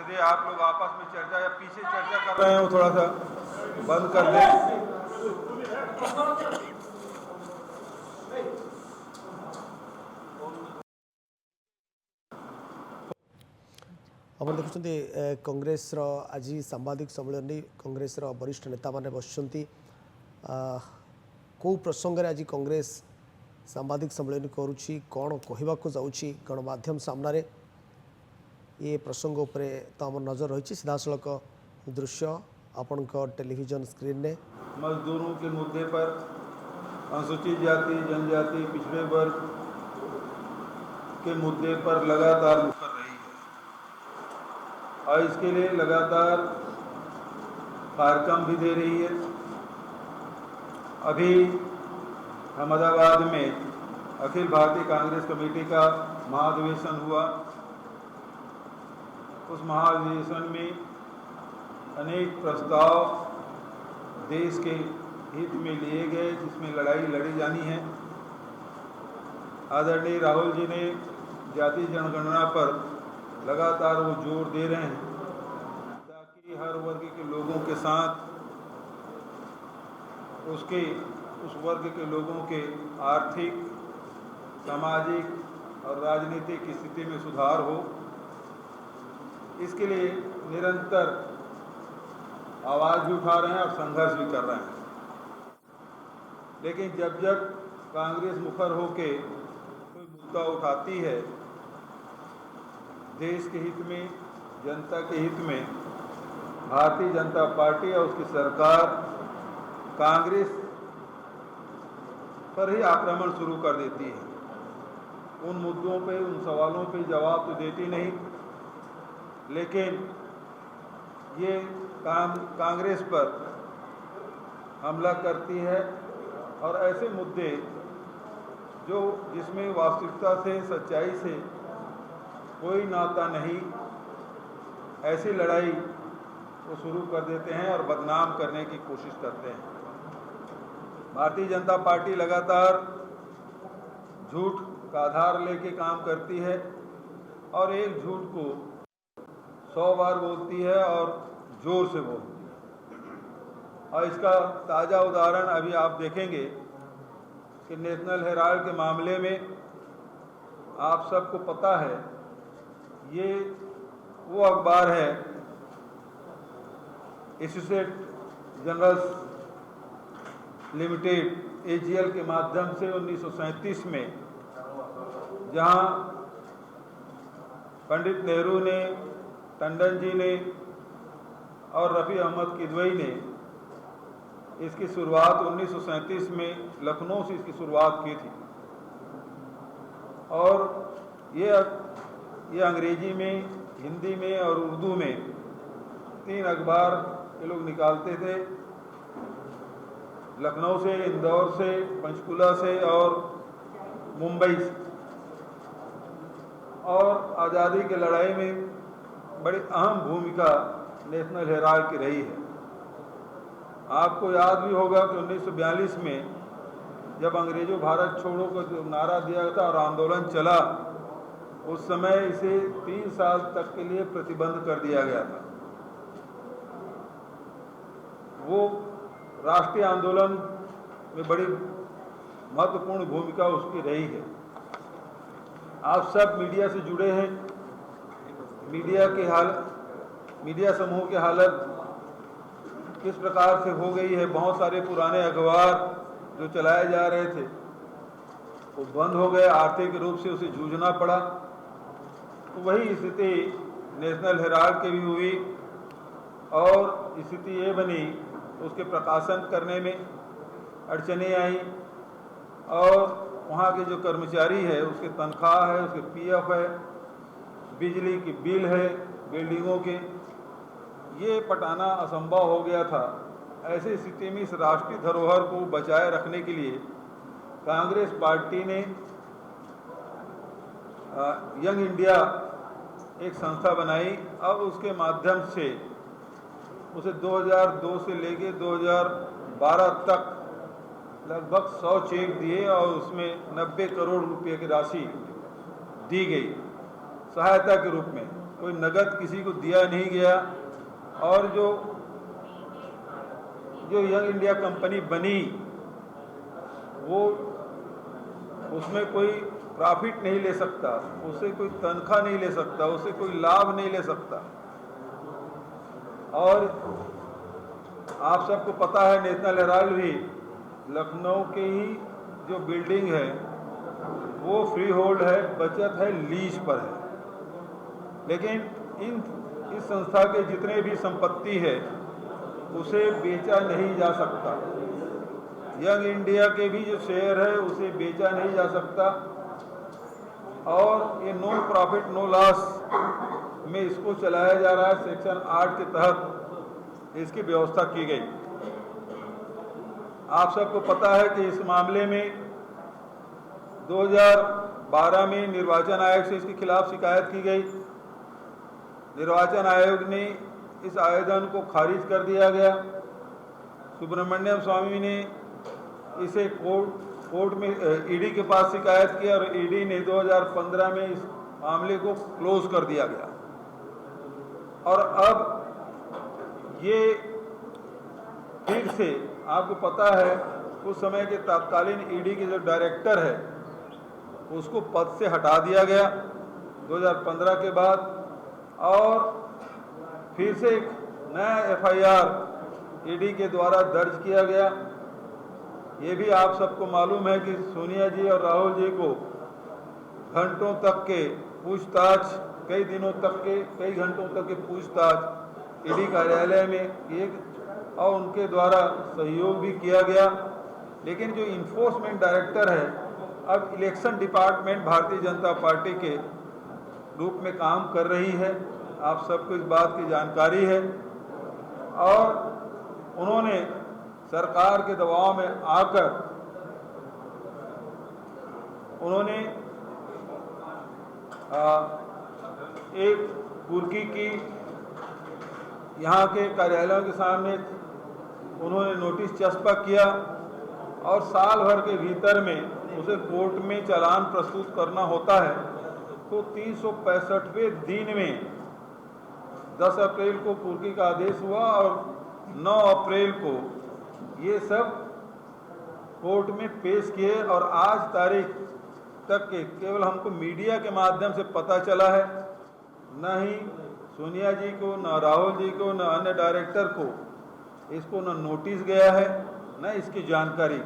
दे। आप लोग आपस में चर्चा या पीछे चर्चा कर रहे हो, थोड़ा सा बंद कर दें। आप देखुं कांग्रेस आज सांबादिक सम्मेलन कांग्रेस वरिष्ठ नेता मैंने बस कौ प्रसंग आज कांग्रेस सांबादिक सम्मेलन करुच्ची कौन कहवाक जाऊँगी गणमाध्यम सामने ये प्रसंग उपरे तो आम नजर रही सीधासलख दृश्य आपण टेलीविजन स्क्रीन में मजदूरों के मुद्दे पर, अनुसूचित जाति जनजाति पिछड़े वर्ग के मुद्दे पर लगातार कर रही है और इसके लिए लगातार कार्यक्रम भी दे रही है। अभी अहमदाबाद में अखिल भारतीय कांग्रेस कमेटी का महाधिवेशन हुआ। उस महाधिवेशन में अनेक प्रस्ताव देश के हित में लिए गए, जिसमें लड़ाई लड़ी जानी है। आदरणीय राहुल जी ने जाति जनगणना पर लगातार वो जोर दे रहे हैं ताकि हर वर्ग के लोगों के साथ उस वर्ग के लोगों के आर्थिक, सामाजिक और राजनीतिक स्थिति में सुधार हो। इसके लिए निरंतर आवाज़ भी उठा रहे हैं और संघर्ष भी कर रहे हैं। लेकिन जब जब कांग्रेस मुखर होके कोई मुद्दा उठाती है देश के हित में, जनता के हित में, भारतीय जनता पार्टी और उसकी सरकार कांग्रेस पर ही आक्रमण शुरू कर देती है। उन मुद्दों पे, उन सवालों पे जवाब तो देती नहीं, लेकिन ये कांग्रेस पर हमला करती है और ऐसे मुद्दे जिसमें वास्तविकता से, सच्चाई से कोई नाता नहीं, ऐसी लड़ाई वो शुरू कर देते हैं और बदनाम करने की कोशिश करते हैं। भारतीय जनता पार्टी लगातार झूठ का आधार लेके काम करती है और एक झूठ को 100 बार बोलती है और जोर से बोलती है। और इसका ताज़ा उदाहरण अभी आप देखेंगे कि नेशनल हेराल्ड के मामले में आप सबको पता है, ये वो अखबार है एसोसिएट जर्नल्स लिमिटेड AGL के माध्यम से 1937 में, जहां पंडित नेहरू ने, टंडन जी ने और रफ़ी अहमद किदवई ने इसकी शुरुआत 1937 में लखनऊ से इसकी शुरुआत की थी। और ये अंग्रेजी में, हिंदी में और उर्दू में 3 अखबार ये लोग निकालते थे, लखनऊ से, इंदौर से, पंचकुला से और मुंबई से। और आज़ादी की लड़ाई में बड़ी अहम भूमिका नेशनल हेराल्ड की रही है। आपको याद भी होगा कि 1942 में जब अंग्रेजों भारत छोड़ो का जो नारा दिया था और आंदोलन चला, उस समय इसे 3 साल तक के लिए प्रतिबंध कर दिया गया था। वो राष्ट्रीय आंदोलन में बड़ी महत्वपूर्ण भूमिका उसकी रही है। आप सब मीडिया से जुड़े हैं। मीडिया समूह की हालत किस प्रकार से हो गई है। बहुत सारे पुराने अखबार जो चलाए जा रहे थे वो बंद हो गए, आर्थिक रूप से उसे जूझना पड़ा। तो वही स्थिति नेशनल हेराल्ड की भी हुई और स्थिति ये बनी, उसके प्रकाशन करने में अड़चने आई और वहाँ के जो कर्मचारी है उसके तनख्वाह है, उसके PF है, बिजली की बिल है, बिल्डिंगों के, ये पटाना असंभव हो गया था। ऐसी स्थिति में इस राष्ट्रीय धरोहर को बचाए रखने के लिए कांग्रेस पार्टी ने यंग इंडिया एक संस्था बनाई। अब उसके माध्यम से उसे 2002 से लेके 2012 तक लगभग 100 चेक दिए और उसमें 90 करोड़ रुपए की राशि दी गई सहायता के रूप में। कोई नगद किसी को दिया नहीं गया। और जो यंग इंडिया कंपनी बनी वो उसमें कोई प्रॉफिट नहीं ले सकता, उसे कोई तनख्वाह नहीं ले सकता, उसे कोई लाभ नहीं ले सकता। और आप सबको पता है नेशनल हेराल्ड भी लखनऊ के ही जो बिल्डिंग है वो फ्री होल्ड है, बचत है, लीज पर है। लेकिन इस संस्था के जितने भी संपत्ति है उसे बेचा नहीं जा सकता। यंग इंडिया के भी जो शेयर है उसे बेचा नहीं जा सकता। और ये नो प्रॉफिट नो लॉस में इसको चलाया जा रहा है। सेक्शन 8 के तहत इसकी व्यवस्था की गई। आप सबको पता है कि इस मामले में 2012 में निर्वाचन आयोग से इसके खिलाफ शिकायत की गई। निर्वाचन आयोग ने इस आवेदन को खारिज कर दिया गया। सुब्रमण्यम स्वामी ने इसे कोर्ट में ईडी के पास शिकायत की और ईडी ने 2015 में इस मामले को क्लोज कर दिया गया। और अब ये फिर से आपको पता है उस समय के तत्कालीन ईडी के जो डायरेक्टर है उसको पद से हटा दिया गया 2015 के बाद। और फिर से एक नया एफआईआर ईडी के द्वारा दर्ज किया गया। ये भी आप सबको मालूम है कि सोनिया जी और राहुल जी को घंटों तक के पूछताछ, कई दिनों तक के, कई घंटों तक के पूछताछ ईडी कार्यालय में किए और उनके द्वारा सहयोग भी किया गया। लेकिन जो इन्फोर्समेंट डायरेक्टर है अब election department Bharatiya Janata party के रूप में काम कर रही है। आप सबको इस बात की जानकारी है। और उन्होंने सरकार के दबाव में आकर उन्होंने एक कुर्की की यहाँ के कार्यालयों के सामने उन्होंने नोटिस चस्पा किया और साल भर के भीतर में उसे कोर्ट में चालान प्रस्तुत करना होता है। तो 365वें दिन में 10 अप्रैल को कुर्की का आदेश हुआ और 9 अप्रैल को ये सब कोर्ट में पेश किए। और आज तारीख तक के केवल हमको मीडिया के माध्यम से पता चला है, न ही सोनिया जी को, न राहुल जी को, न अन्य डायरेक्टर को इसको न नोटिस गया है, न इसकी जानकारी।